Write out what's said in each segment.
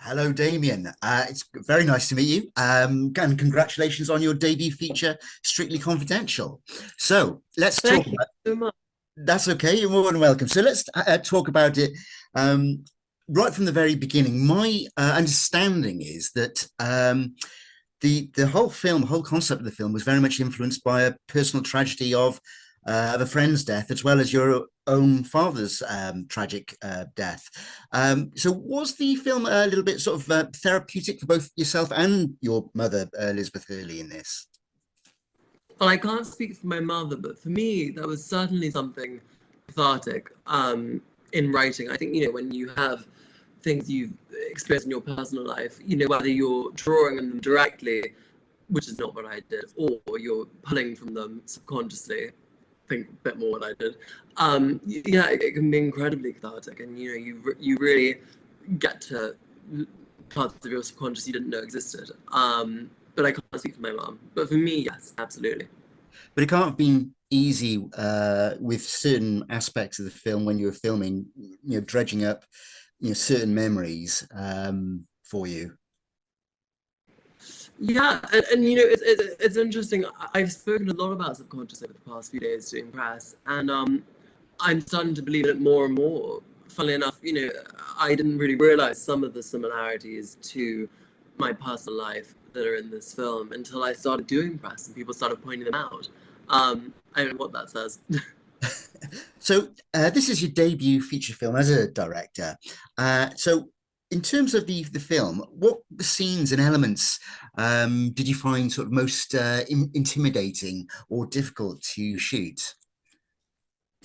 Hello, Damian. It's very nice to meet you. And congratulations on your debut feature, Strictly Confidential. So let's talk Thank you about. so much. That's okay. You're more than welcome. So let's talk about it um, right from the very beginning. My understanding is that the whole film, the whole concept of the film, was very much influenced by a personal tragedy of a friend's death, as well as your own father's tragic death. So, was the film a little bit sort of therapeutic for both yourself and your mother, Elizabeth Hurley, in this? Well, I can't speak for my mother, but for me, that was certainly something cathartic in writing. I think, when you have things you've experienced in your personal life, whether you're drawing on them directly, which is not what I did, or you're pulling from them subconsciously, I think a bit more what I did. Yeah, it can be incredibly cathartic, and you really get to parts of your subconscious you didn't know existed. But I can't speak for my mom. But for me, yes, absolutely. But it can't have been easy with certain aspects of the film when you were filming, dredging up, certain memories for you. Yeah, and it's interesting. I've spoken a lot about subconscious over the past few days doing press, and I'm starting to believe it more and more. Funnily enough, I didn't really realize some of the similarities to my personal life that are in this film until I started doing press and people started pointing them out. I don't know what that says. So this is your debut feature film as a director. So in terms of the film, what scenes and elements did you find sort of most intimidating or difficult to shoot?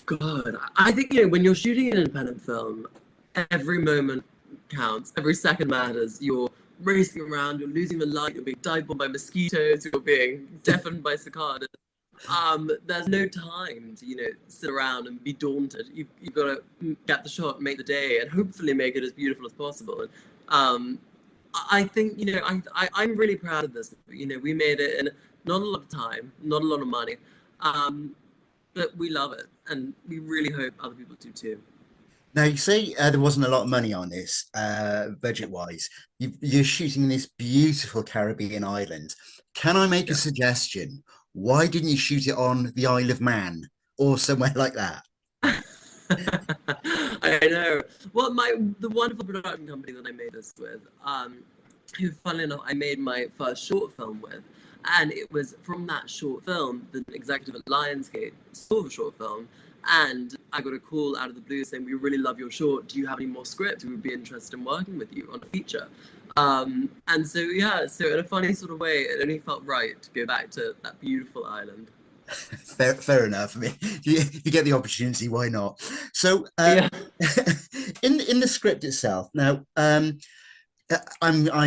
God, I think when you're shooting an independent film, every moment counts, every second matters. You're racing around, you're losing the light, you're being dived on by mosquitoes, you're being deafened by cicadas. There's no time to sit around and be daunted. You've got to get the shot, make the day, and hopefully make it as beautiful as possible. And I think I'm really proud of this. We made it in not a lot of time, not a lot of money. Um, but we love it, and we really hope other people do too. Now, you say there wasn't a lot of money on this, budget-wise. You're shooting in this beautiful Caribbean island. Can I make a Yeah. suggestion? Why didn't you shoot it on the Isle of Man or somewhere like that? I know. Well, the wonderful production company that I made this with, who, funnily enough, I made my first short film with, and it was from that short film, the executive at Lionsgate saw the short film, and I got a call out of the blue saying, "We really love your short. Do you have any more script? We would be interested in working with you on a feature." And so yeah, so in a funny sort of way, it only felt right to go back to that beautiful island. Fair enough. I mean, if you get the opportunity, why not? So, Yeah. in the script itself, now, I'm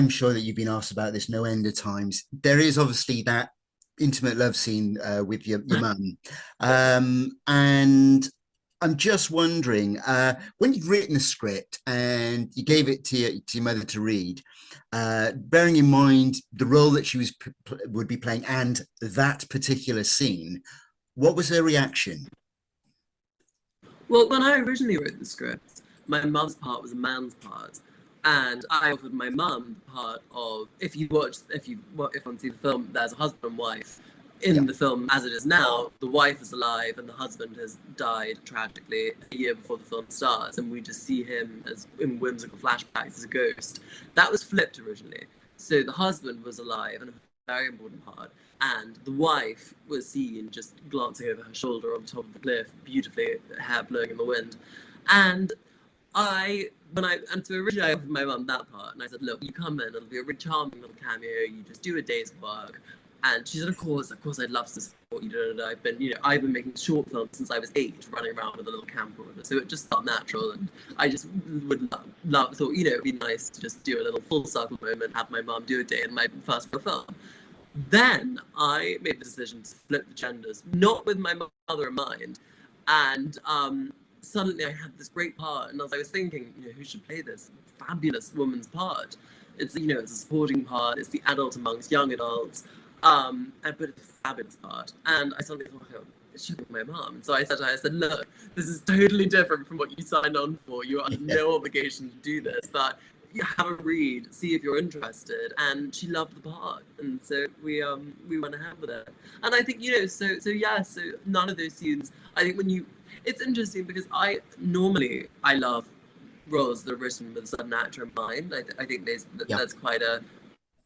sure that you've been asked about this no end of times. There is obviously that intimate love scene with your mum, and I'm just wondering when you'd written the script and you gave it to your mother to read, bearing in mind the role that she would be playing and that particular scene, what was her reaction? Well, when I originally wrote the script, my mum's part was a man's part, and I offered my mum the part of if you see the film, there's a husband and wife. Yeah. In the film, as it is now, the wife is alive and the husband has died tragically a year before the film starts, and we just see him as in whimsical flashbacks as a ghost. That was flipped originally. So the husband was alive and a very important part, and the wife was seen just glancing over her shoulder on the top of the cliff, beautifully, hair blowing in the wind. And so originally I offered my mum that part, and I said, "Look, you come in, it'll be a really charming little cameo. You just do a day's work." And she said, of course, I'd love to support you. I've been making short films since I was 8, running around with a little camcorder. So it just felt natural, and I just would thought, it'd be nice to just do a little full circle moment, have my mum do a day in my first real film. Then I made the decision to flip the genders, not with my mother in mind. And suddenly I had this great part, and as I was thinking, who should play this fabulous woman's part? It's a supporting part. It's the adult amongst young adults, but it's a fabulous part. And I suddenly thought, oh, it should be my mom. So I said to her, I said, "Look, this is totally different from what you signed on for. You are under no obligation to do this, but have a read, see if you're interested. And she loved the part, and so we went ahead with it. And I think, you know, so none of those scenes. I think it's interesting because I love roles that are written with a certain actor in mind. I think that's quite a,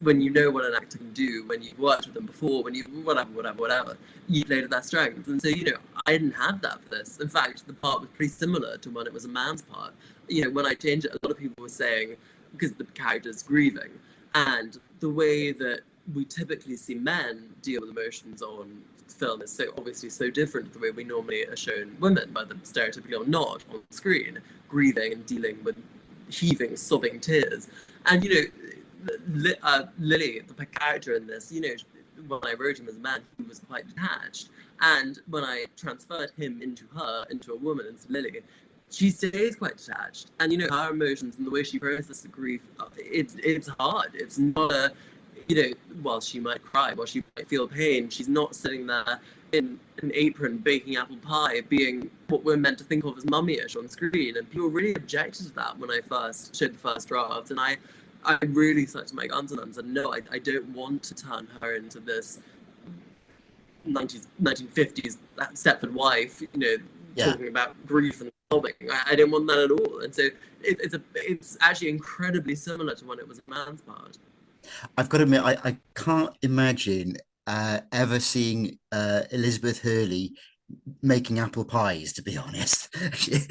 when you know what an actor can do, when you've worked with them before, when you whatever, you play to their strengths. And so, you know, I didn't have that for this. In fact, the part was pretty similar to when it was a man's part. You know, when I changed it, a lot of people were saying, because the character's grieving, and the way that we typically see men deal with emotions on film is so obviously so different to the way we normally are shown women, whether stereotypically or not, on screen, grieving and dealing with heaving, sobbing tears. And, you know, Lily, the character in this, you know, when I wrote him as a man, he was quite detached. And when I transferred him into a woman, into Lily, she stays quite detached. And, you know, her emotions and the way she processes the grief, it's hard. It's not a, you know, while she might cry, while she might feel pain, she's not sitting there in an apron baking apple pie, being what we're meant to think of as mummy-ish on screen. And people really objected to that when I first showed the first draft. And I really stuck to my guns on that and said, no, I don't want to turn her into this 1950s Stepford wife, you know, talking about grief and sobbing. I didn't want that at all. And so it's actually incredibly similar to when it was a man's part. I've got to admit, I can't imagine ever seeing Elizabeth Hurley making apple pies, to be honest.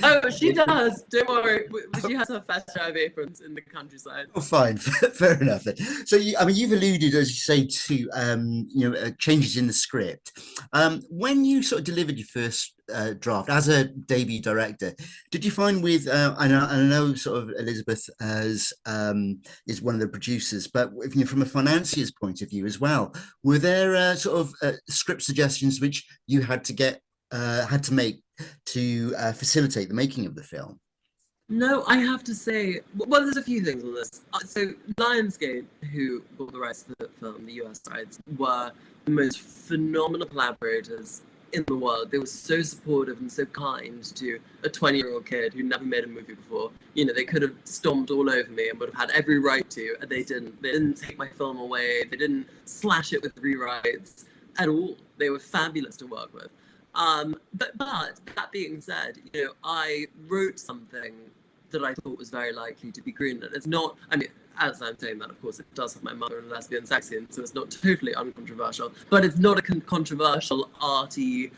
Oh, she does. Don't worry. She has her fast drive aprons in the countryside. Oh, fine, fair enough. Then. So, I mean, you've alluded, as you say, to you know, changes in the script. When you sort of delivered your first draft as a debut director, did you find with I know sort of Elizabeth as is one of the producers, but you know, from a financier's point of view as well, were there sort of script suggestions which you had to make to facilitate the making of the film? No, I have to say, well, there's a few things on this. So Lionsgate, who bought the rights to the film, the US rights, were the most phenomenal collaborators in the world. They were so supportive and so kind to a 20-year-old kid who never made a movie before. You know, they could have stomped all over me and would have had every right to, and they didn't. They didn't take my film away. They didn't slash it with rewrites at all. They were fabulous to work with. But that being said, you know, I wrote something that I thought was very likely to be greenlit. It's not, I mean, as I'm saying that, of course, it does have my mother and a lesbian sex scene, so it's not totally uncontroversial, but it's not a controversial, arty,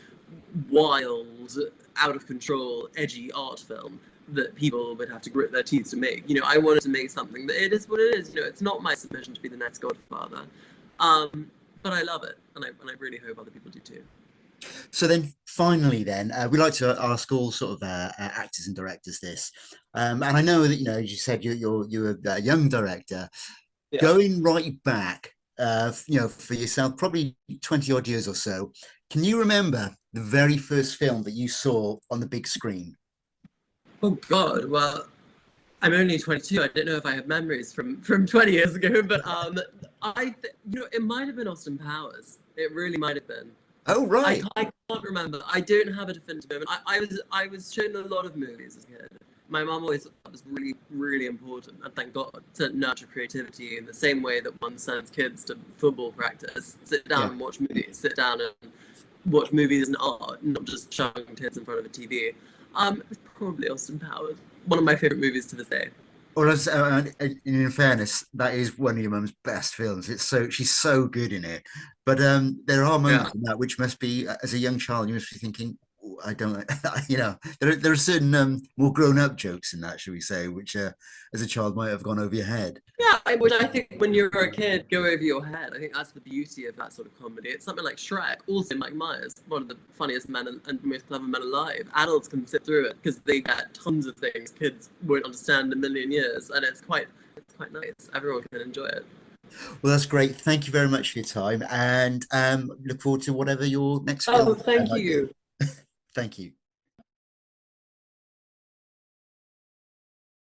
wild, out of control, edgy art film that people would have to grit their teeth to make. You know, I wanted to make something that it is what it is. You know, it's not my submission to be the next Godfather. But I love it, and I really hope other people do too. So then, finally, then we like to ask all sort of actors and directors this, and I know that, you know, as you said, you're a young director, Yeah. going right back, you know, for yourself, probably 20 odd years or so. Can you remember the very first film that you saw on the big screen? Oh God, well, I'm only 22. I don't know if I have memories from 20 years ago, but you know, it might have been Austin Powers. It really might have been. Oh, right. I can't remember. I don't have a definitive moment. I was shown a lot of movies as a kid. My mum always thought that was really, really important, and thank God, to nurture creativity in the same way that one sends kids to football practice. Sit down and watch movies. Sit down and watch movies and art, not just shoving kids in front of a TV. It's probably Austin Powers. One of my favorite movies to this day. Well, in fairness, that is one of your mum's best films. She's so good in it. But there are Yeah. moments in that which must be, as a young child, you must be thinking, "Oh, I don't," you know, there are certain more grown-up jokes in that, shall we say, which as a child might have gone over your head. Yeah, which I think when you're a kid, go over your head. I think that's the beauty of that sort of comedy. It's something like Shrek, also Mike Myers, one of the funniest men and most clever men alive. Adults can sit through it because they get tons of things kids won't understand in a million years, and it's quite nice. Everyone can enjoy it. Well, that's great. Thank you very much for your time, and look forward to whatever your next Oh, film thank might be. you. Thank you.